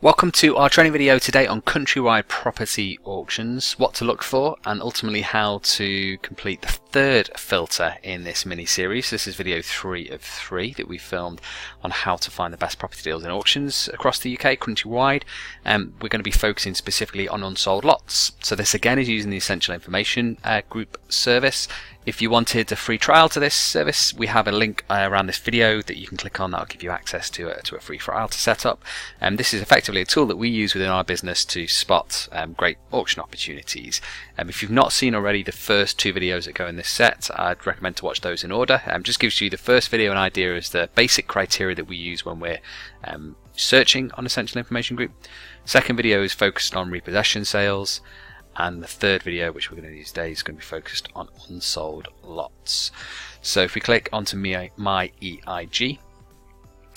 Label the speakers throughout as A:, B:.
A: Welcome to our training video today on Countrywide property auctions, what to look for, and ultimately how to complete the third filter in this mini series. This is video 3 of 3 that we filmed on how to find the best property deals in auctions across the UK, Countrywide. We're going to be focusing specifically on unsold lots. So this again is using the Essential Information Group service. If you wanted a free trial to this service, we have a link around this video that you can click on that will give you access to a free trial to set up. This is effectively a tool that we use within our business to spot great auction opportunities. If you've not seen already the first 2 videos that go in this set, I'd recommend to watch those in order. Just gives you the first video an idea as the basic criteria that we use when we're searching on Essential Information Group. Second video is focused on repossession sales. And the third video, which we're going to use today, is going to be focused on unsold lots. So if we click onto my EIG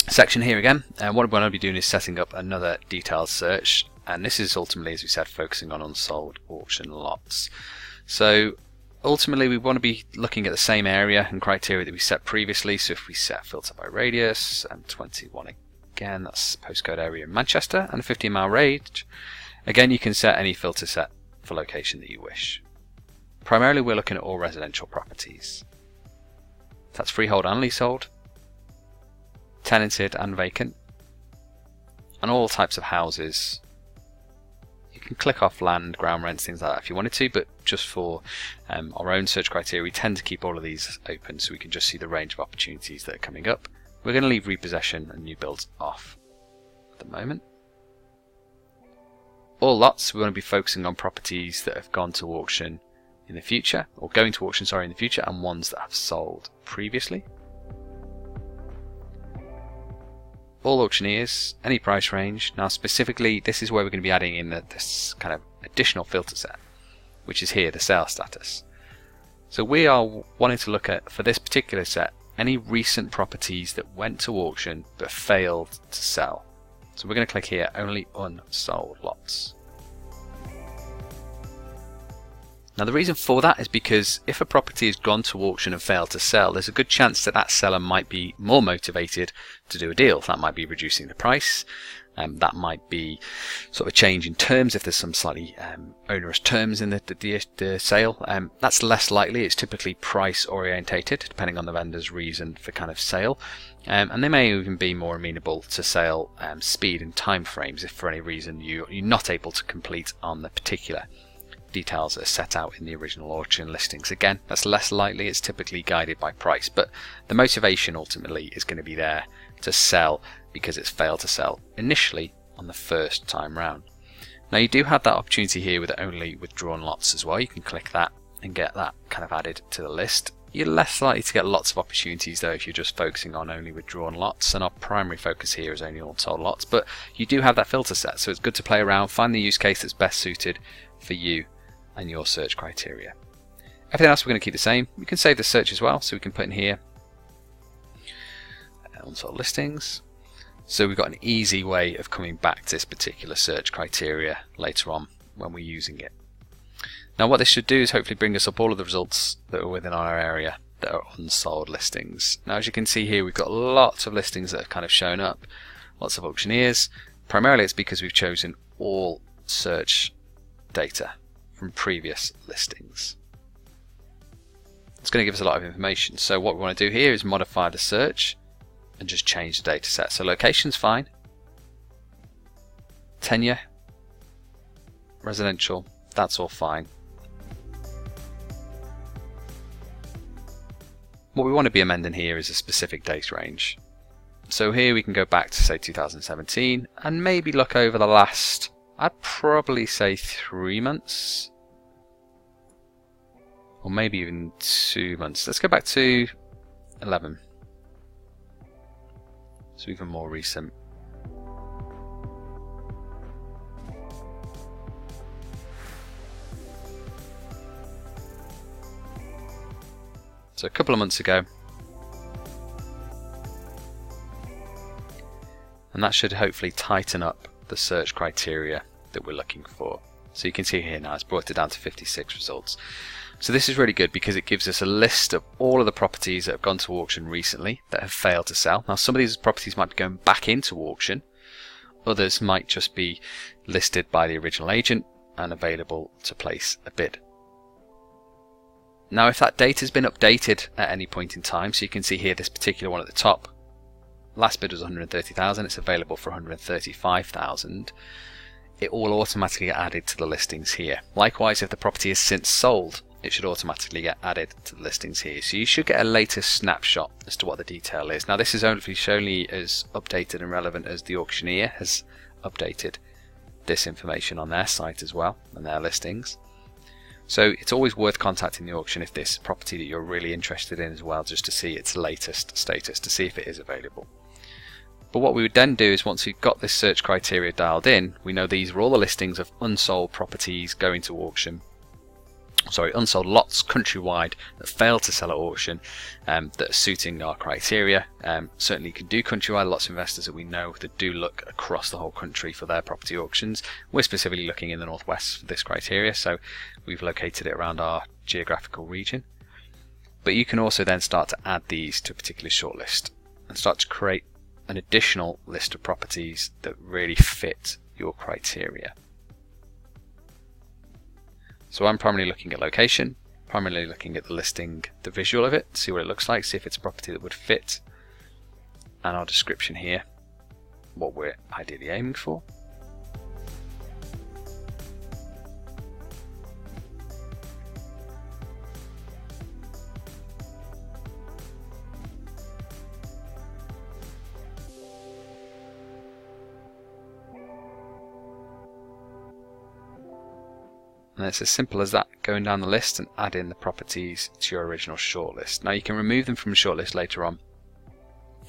A: section here again, what we're going to be doing is setting up another detailed search. And this is ultimately, as we said, focusing on unsold auction lots. So ultimately, we want to be looking at the same area and criteria that we set previously. So if we set filter by radius and 21 again, that's postcode area in Manchester, and a 15-mile range. Again, you can set any filter set for location that you wish. Primarily we're looking at all residential properties. That's freehold and leasehold, tenanted and vacant, and all types of houses. You can click off land, ground rents, things like that if you wanted to, but just for our own search criteria we tend to keep all of these open so we can just see the range of opportunities that are coming up. We're going to leave repossession and new builds off at the moment. All lots, we want to be focusing on properties that have gone to auction in the future, or going to auction, sorry, in the future, and ones that have sold previously. All auctioneers, any price range. Now specifically, this is where we're going to be adding in this kind of additional filter set, which is here, the sales status. So we are wanting to look at, for this particular set, any recent properties that went to auction but failed to sell. So we're going to click here, only unsold lots. Now the reason for that is because if a property has gone to auction and failed to sell, there's a good chance that that seller might be more motivated to do a deal. That might be reducing the price, that might be sort of a change in terms if there's some slightly onerous terms in the sale. That's less likely. It's typically price orientated, depending on the vendor's reason for kind of sale. And they may even be more amenable to sale speed and time frames if for any reason you're not able to complete on the particular details that are set out in the original auction listings. Again, that's less likely. It's typically guided by price, but the motivation ultimately is going to be there to sell because it's failed to sell initially on the first time round. Now you do have that opportunity here with only withdrawn lots as well. You can click that and get that kind of added to the list. You're less likely to get lots of opportunities though if you're just focusing on only withdrawn lots, and our primary focus here is only unsold lots, but you do have that filter set, so it's good to play around, find the use case that's best suited for you and your search criteria. Everything else we're going to keep the same. We can save the search as well, so we can put in here unsold listings. So we've got an easy way of coming back to this particular search criteria later on when we're using it. Now what this should do is hopefully bring us up all of the results that are within our area that are unsold listings. Now as you can see here, we've got lots of listings that have kind of shown up, lots of auctioneers. Primarily it's because we've chosen all search data from previous listings. It's going to give us a lot of information. So what we want to do here is modify the search and just change the data set. So location's fine, tenure, residential, that's all fine. What we want to be amending here is a specific date range. So here we can go back to say 2017 and maybe look over the last, I'd probably say 3 months, or maybe even 2 months. Let's go back to 11. So even more recent. So a couple of months ago. And that should hopefully tighten up the search criteria that we're looking for. So you can see here now it's brought it down to 56 results. So this is really good because it gives us a list of all of the properties that have gone to auction recently that have failed to sell. Now some of these properties might be going back into auction, Others might just be listed by the original agent and available to place a bid. Now if that data has been updated at any point in time, so you can see here this particular one at the top, last bid was 130,000, it's available for 135,000, it will automatically get added to the listings here. Likewise, if the property is since sold, it should automatically get added to the listings here. So you should get a latest snapshot as to what the detail is. Now this is only as updated and relevant as the auctioneer has updated this information on their site as well, and their listings. So it's always worth contacting the auction if this property that you're really interested in as well, just to see its latest status, to see if it is available. But what we would then do is, once we've got this search criteria dialed in, we know these are all the listings of unsold properties going to auction. Sorry, unsold lots countrywide that fail to sell at auction, that are suiting our criteria. Certainly you can do countrywide, lots of investors that we know that do look across the whole country for their property auctions. We're specifically looking in the northwest for this criteria, so we've located it around our geographical region. But you can also then start to add these to a particular shortlist and start to create an additional list of properties that really fit your criteria. So I'm primarily looking at location, primarily looking at the listing, the visual of it, see what it looks like, see if it's a property that would fit, and our description here, what we're ideally aiming for. And it's as simple as that, going down the list and adding the properties to your original shortlist. Now you can remove them from the shortlist later on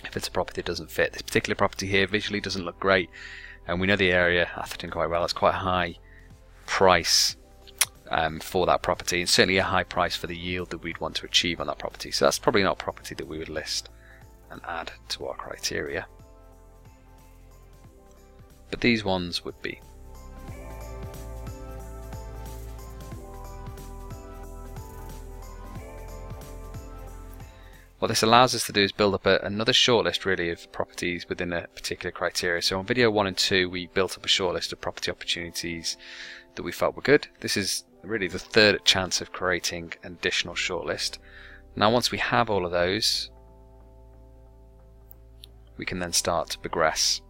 A: if it's a property that doesn't fit. This particular property here visually doesn't look great, and we know the area, Atherton, quite well. It's quite a high price for that property, and certainly a high price for the yield that we'd want to achieve on that property. So that's probably not a property that we would list and add to our criteria. But these ones would be. What this allows us to do is build up another shortlist really of properties within a particular criteria. So on video 1 and 2 we built up a shortlist of property opportunities that we felt were good. This is really the third chance of creating an additional shortlist. Now once we have all of those, we can then start to progress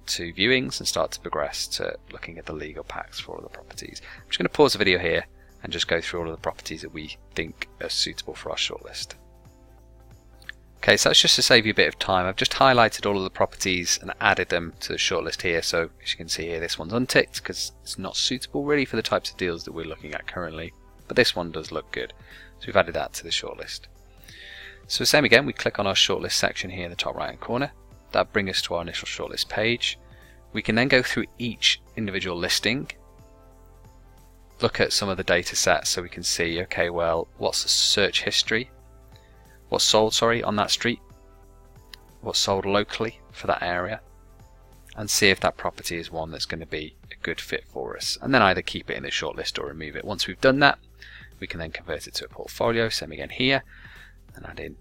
A: to viewings and start to progress to looking at the legal packs for all the properties. I'm just going to pause the video here and just go through all of the properties that we think are suitable for our shortlist. Okay, so that's just to save you a bit of time. I've just highlighted all of the properties and added them to the shortlist here. So as you can see here, this one's unticked because it's not suitable really for the types of deals that we're looking at currently. But this one does look good. So we've added that to the shortlist. So same again, we click on our shortlist section here in the top right hand corner. That brings us to our initial shortlist page. We can then go through each individual listing, look at some of the data sets so we can see, okay, well, what's the search history? What's sold, on that street, what's sold locally for that area, and see if that property is one that's going to be a good fit for us, and then either keep it in the shortlist or remove it. Once we've done that, we can then convert it to a portfolio, same again here, and add in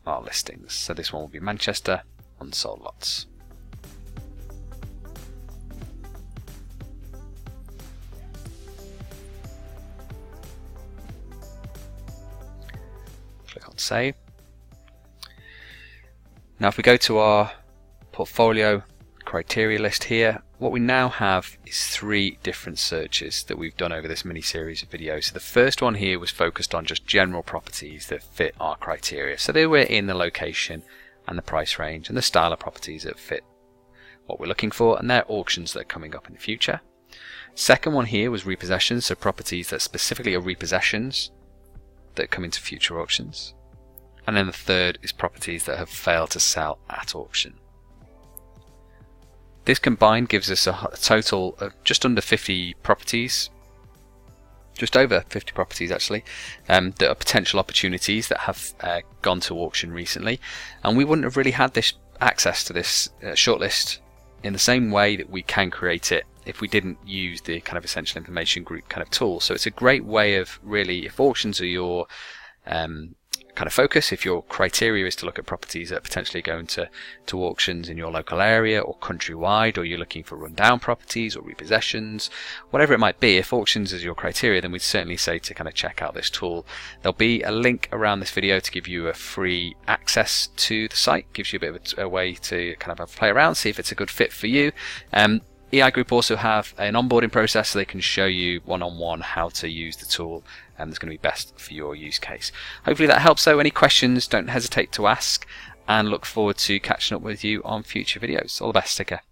A: our listings. So this one will be Manchester, unsold lots. Click on save. Now if we go to our portfolio criteria list here, what we now have is 3 different searches that we've done over this mini series of videos. So the first one here was focused on just general properties that fit our criteria. So they were in the location and the price range and the style of properties that fit what we're looking for, and they're auctions that are coming up in the future. Second one here was repossessions, so properties that specifically are repossessions that come into future auctions. And then the third is properties that have failed to sell at auction. This combined gives us a total of just under 50 properties, just over 50 properties actually, that are potential opportunities that have gone to auction recently, and we wouldn't have really had this access to this shortlist in the same way that we can create it if we didn't use the kind of essential information group kind of tool. So it's a great way of really, if auctions are your kind of focus. If your criteria is to look at properties that are potentially going to auctions in your local area or countrywide, or you're looking for rundown properties or repossessions, whatever it might be, if auctions is your criteria, then we'd certainly say to kind of check out this tool. There'll be a link around this video to give you a free access to the site. Gives you a bit of a way to kind of have a play around, see if it's a good fit for you. EI Group also have an onboarding process, so they can show you one-on-one how to use the tool that's going to be best for your use case. Hopefully that helps though. Any questions, don't hesitate to ask, and look forward to catching up with you on future videos. All the best, take care.